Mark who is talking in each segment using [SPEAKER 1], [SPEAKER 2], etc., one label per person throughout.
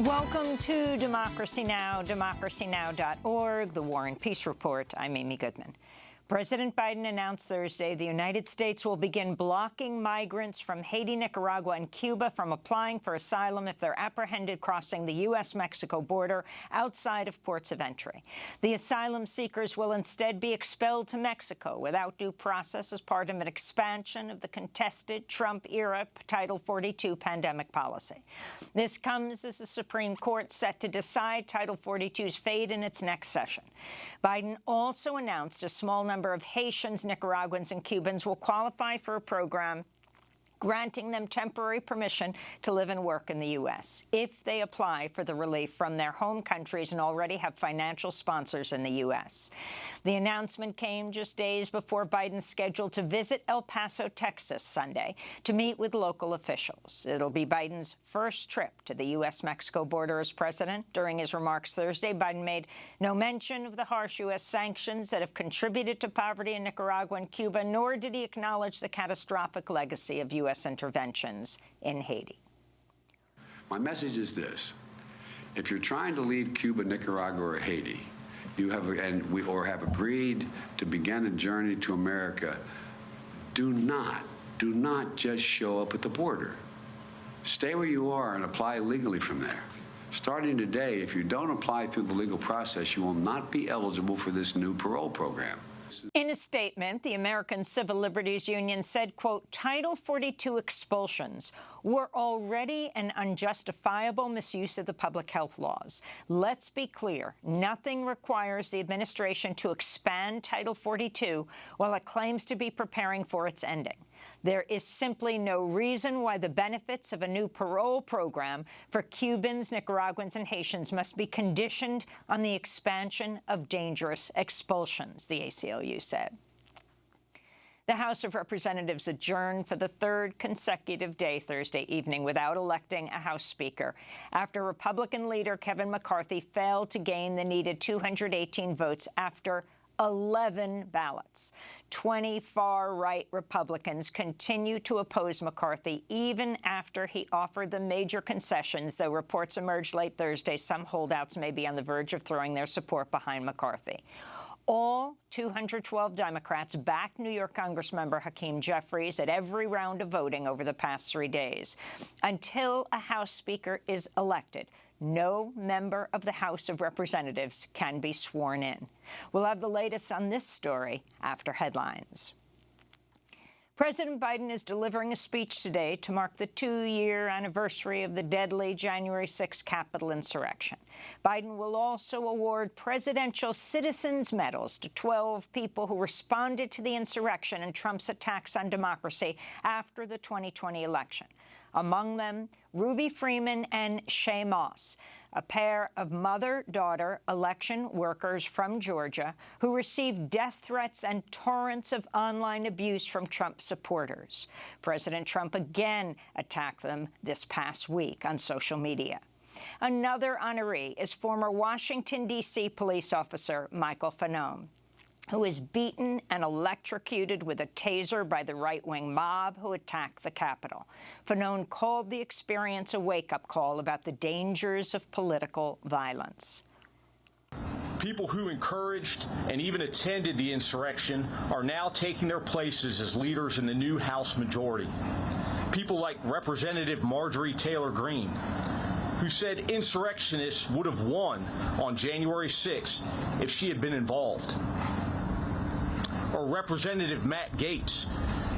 [SPEAKER 1] Welcome to Democracy Now!, democracynow.org, the War and Peace Report. I'm Amy Goodman. President Biden announced Thursday the United States will begin blocking migrants from Haiti, Nicaragua, and Cuba from applying for asylum if they're apprehended crossing the U.S.-Mexico border outside of ports of entry. The asylum seekers will instead be expelled to Mexico without due process as part of an expansion of the contested Trump-era Title 42 pandemic policy. This comes as the Supreme Court set to decide Title 42's fate in its next session. Biden also announced a small number of Haitians, Nicaraguans, and Cubans will qualify for a program granting them temporary permission to live and work in the U.S. if they apply for the relief from their home countries and already have financial sponsors in the U.S. The announcement came just days before Biden's scheduled to visit El Paso, Texas, Sunday to meet with local officials. It'll be Biden's first trip to the U.S.-Mexico border as president. During his remarks Thursday, Biden made no mention of the harsh U.S. sanctions that have contributed to poverty in Nicaragua and Cuba, nor did he acknowledge the catastrophic legacy of U.S. interventions in Haiti.
[SPEAKER 2] My message is this. If you're trying to leave Cuba, Nicaragua, or Haiti, or have agreed to begin a journey to America, do not just show up at the border. Stay where you are and apply legally from there. Starting today, if you don't apply through the legal process, you will not be eligible for this new parole program.
[SPEAKER 1] In a statement, the American Civil Liberties Union said, quote, Title 42 expulsions were already an unjustifiable misuse of the public health laws. Let's be clear, nothing requires the administration to expand Title 42 while it claims to be preparing for its ending. There is simply no reason why the benefits of a new parole program for Cubans, Nicaraguans, and Haitians must be conditioned on the expansion of dangerous expulsions, the ACLU said. The House of Representatives adjourned for the third consecutive day Thursday evening without electing a House Speaker after Republican leader Kevin McCarthy failed to gain the needed 218 votes after 11 ballots. 20 far-right Republicans continue to oppose McCarthy even after he offered them major concessions, though reports emerged late Thursday some holdouts may be on the verge of throwing their support behind McCarthy. All 212 Democrats backed New York Congressmember Hakeem Jeffries at every round of voting over the past 3 days. Until a House Speaker is elected, no member of the House of Representatives can be sworn in. We'll have the latest on this story after headlines. President Biden is delivering a speech today to mark the 2-year anniversary of the deadly January 6 Capitol insurrection. Biden will also award presidential citizens' medals to 12 people who responded to the insurrection and Trump's attacks on democracy after the 2020 election. Among them, Ruby Freeman and Shay Moss, a pair of mother-daughter election workers from Georgia who received death threats and torrents of online abuse from Trump supporters. President Trump again attacked them this past week on social media. Another honoree is former Washington, D.C. police officer Michael Fanone, who was beaten and electrocuted with a taser by the right-wing mob who attacked the Capitol. Fanone called the experience a wake-up call about the dangers of political violence.
[SPEAKER 3] People who encouraged and even attended the insurrection are now taking their places as leaders in the new House majority. People like Representative Marjorie Taylor Greene, who said insurrectionists would have won on January 6th if she had been involved. Or Representative Matt Gaetz,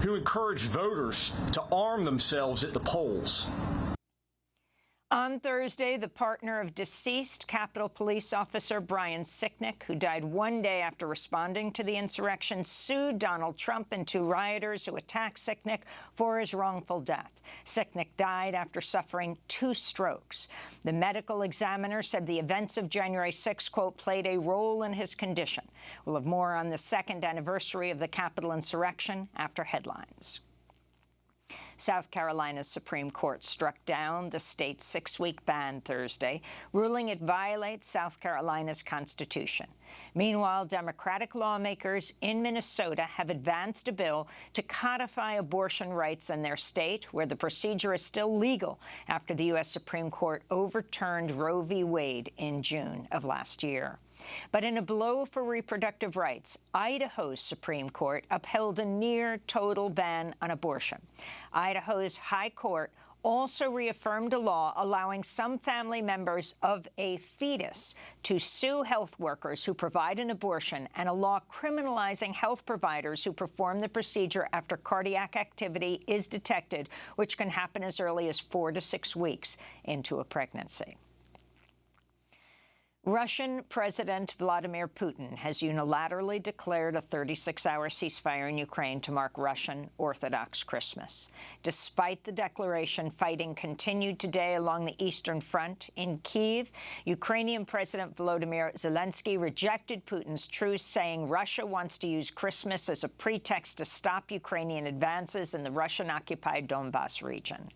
[SPEAKER 3] who encouraged voters to arm themselves at the polls.
[SPEAKER 1] On Thursday, the partner of deceased Capitol Police officer Brian Sicknick, who died 1 day after responding to the insurrection, sued Donald Trump and 2 rioters who attacked Sicknick for his wrongful death. Sicknick died after suffering 2 strokes. The medical examiner said the events of January 6, quote, played a role in his condition. We'll have more on the 2nd anniversary of the Capitol insurrection after headlines. South Carolina's Supreme Court struck down the state's 6-week ban Thursday, ruling it violates South Carolina's Constitution. Meanwhile, Democratic lawmakers in Minnesota have advanced a bill to codify abortion rights in their state, where the procedure is still legal after the U.S. Supreme Court overturned Roe v. Wade in June of last year. But in a blow for reproductive rights, Idaho's Supreme Court upheld a near-total ban on abortion. Idaho's High Court also reaffirmed a law allowing some family members of a fetus to sue health workers who provide an abortion, and a law criminalizing health providers who perform the procedure after cardiac activity is detected, which can happen as early as 4 to 6 weeks into a pregnancy. Russian President Vladimir Putin has unilaterally declared a 36-hour ceasefire in Ukraine to mark Russian Orthodox Christmas. Despite the declaration, fighting continued today along the Eastern Front. In Kyiv, Ukrainian President Volodymyr Zelensky rejected Putin's truce, saying Russia wants to use Christmas as a pretext to stop Ukrainian advances in the Russian-occupied Donbas region.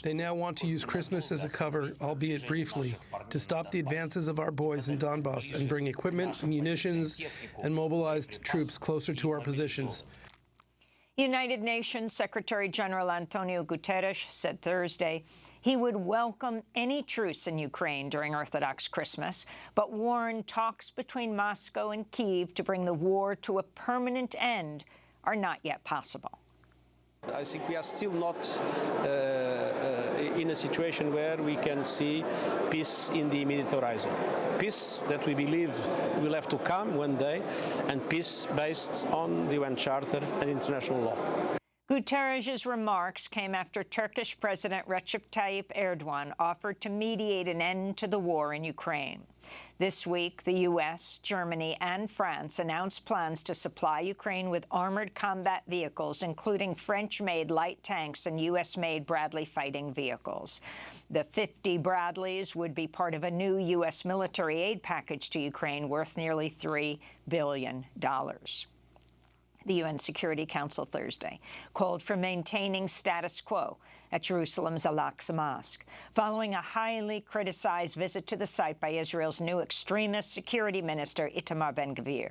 [SPEAKER 4] They now want to use Christmas as a cover, albeit briefly, to stop the advances of our boys in Donbas and bring equipment, munitions, and mobilized troops closer to our positions.
[SPEAKER 1] United Nations Secretary-General Antonio Guterres said Thursday he would welcome any truce in Ukraine during Orthodox Christmas, but warned talks between Moscow and Kyiv to bring the war to a permanent end are not yet possible.
[SPEAKER 5] I think we are still not in a situation where we can see peace in the immediate horizon. Peace that we believe will have to come one day, and peace based on the UN Charter and international law.
[SPEAKER 1] Guterres' remarks came after Turkish President Recep Tayyip Erdogan offered to mediate an end to the war in Ukraine. This week, the U.S., Germany, and France announced plans to supply Ukraine with armored combat vehicles, including French-made light tanks and U.S.-made Bradley fighting vehicles. The 50 Bradleys would be part of a new U.S. military aid package to Ukraine worth nearly $3 billion. The UN Security Council Thursday called for maintaining status quo at Jerusalem's Al-Aqsa Mosque, following a highly criticized visit to the site by Israel's new extremist security minister, Itamar Ben-Gvir.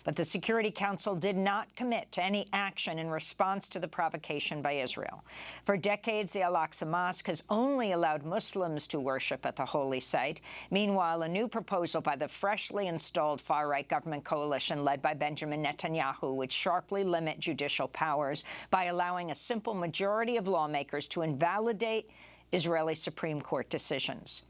[SPEAKER 1] But the Security Council did not commit to any action in response to the provocation by Israel. For decades, the Al-Aqsa Mosque has only allowed Muslims to worship at the holy site. Meanwhile, a new proposal by the freshly installed far-right government coalition led by Benjamin Netanyahu would sharply limit judicial powers by allowing a simple majority of lawmakers to invalidate Israeli Supreme Court decisions.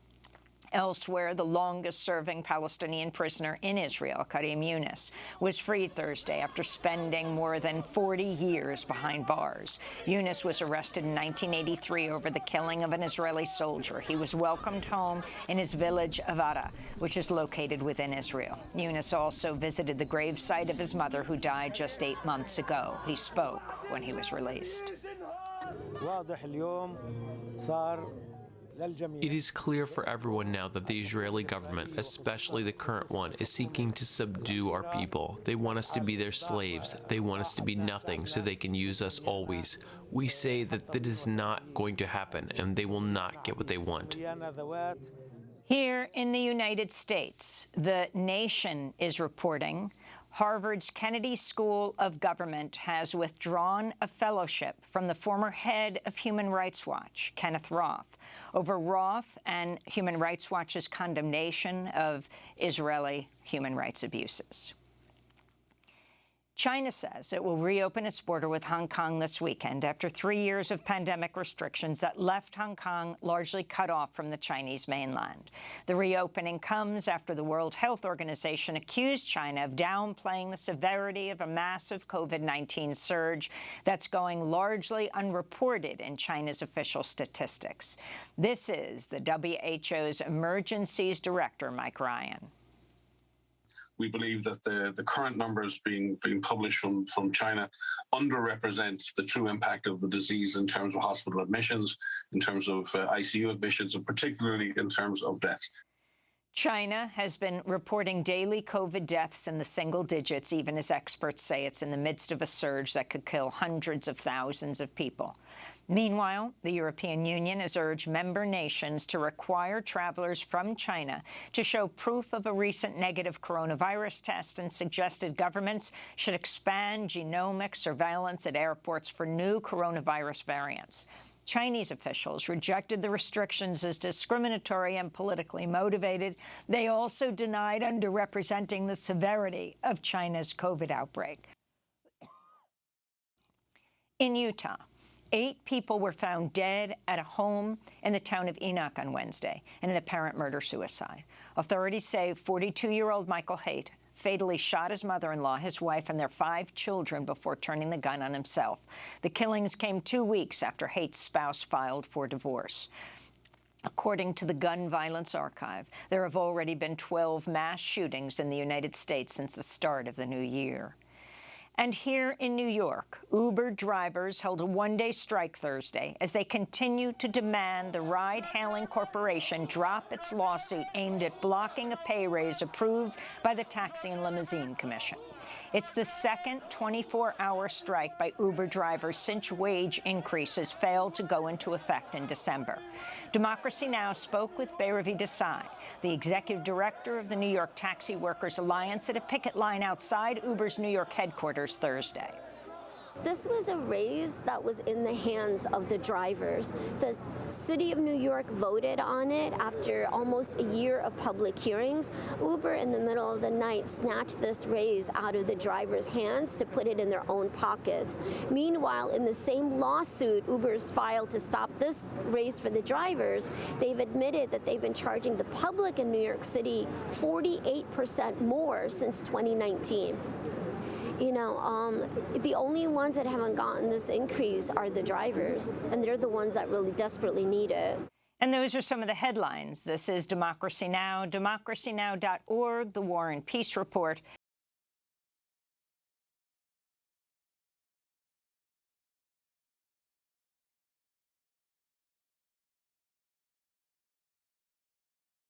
[SPEAKER 1] Elsewhere, the longest-serving Palestinian prisoner in Israel, Karim Yunus, was freed Thursday after spending more than 40 years behind bars. Yunus was arrested in 1983 over the killing of an Israeli soldier. He was welcomed home in his village of Ada, which is located within Israel. Yunus also visited the gravesite of his mother, who died just 8 months ago. He spoke when he was released.
[SPEAKER 6] It is clear for everyone now that the Israeli government, especially the current one, is seeking to subdue our people. They want us to be their slaves. They want us to be nothing so they can use us always. We say that that is not going to happen, and they will not get what they want.
[SPEAKER 1] Here in the United States, The Nation is reporting Harvard's Kennedy School of Government has withdrawn a fellowship from the former head of Human Rights Watch, Kenneth Roth, over Roth and Human Rights Watch's condemnation of Israeli human rights abuses. China says it will reopen its border with Hong Kong this weekend after 3 years of pandemic restrictions that left Hong Kong largely cut off from the Chinese mainland. The reopening comes after the World Health Organization accused China of downplaying the severity of a massive COVID-19 surge that's going largely unreported in China's official statistics. This is the WHO's Emergencies Director, Mike Ryan.
[SPEAKER 7] We believe that the current numbers being published from China underrepresent the true impact of the disease in terms of hospital admissions, in terms of ICU admissions, and particularly in terms of deaths.
[SPEAKER 1] China has been reporting daily COVID deaths in the single digits, even as experts say it's in the midst of a surge that could kill hundreds of thousands of people. Meanwhile, the European Union has urged member nations to require travelers from China to show proof of a recent negative coronavirus test and suggested governments should expand genomic surveillance at airports for new coronavirus variants. Chinese officials rejected the restrictions as discriminatory and politically motivated. They also denied underrepresenting the severity of China's COVID outbreak. In Utah, 8 people were found dead at a home in the town of Enoch on Wednesday in an apparent murder-suicide. Authorities say 42-year-old Michael Haight fatally shot his mother-in-law, his wife, and their 5 children before turning the gun on himself. The killings came 2 weeks after Haight's spouse filed for divorce. According to the Gun Violence Archive, there have already been 12 mass shootings in the United States since the start of the new year. And here in New York, Uber drivers held a one-day strike Thursday as they continue to demand the ride-hailing corporation drop its lawsuit aimed at blocking a pay raise approved by the Taxi and Limousine Commission. It's the second 24-hour strike by Uber drivers since wage increases failed to go into effect in December. Democracy Now! Spoke with Bhairavi Desai, the executive director of the New York Taxi Workers Alliance, at a picket line outside Uber's New York headquarters Thursday.
[SPEAKER 8] This was a raise that was in the hands of the drivers. The City of New York voted on it after almost a year of public hearings. Uber, in the middle of the night, snatched this raise out of the drivers' hands to put it in their own pockets. Meanwhile, in the same lawsuit Uber's filed to stop this raise for the drivers, they've admitted that they've been charging the public in New York City 48% more since 2019. You know, the only ones that haven't gotten this increase are the drivers, and they're the ones that really desperately need it.
[SPEAKER 1] And those are some of the headlines. This is Democracy Now!, democracynow.org, The War and Peace Report.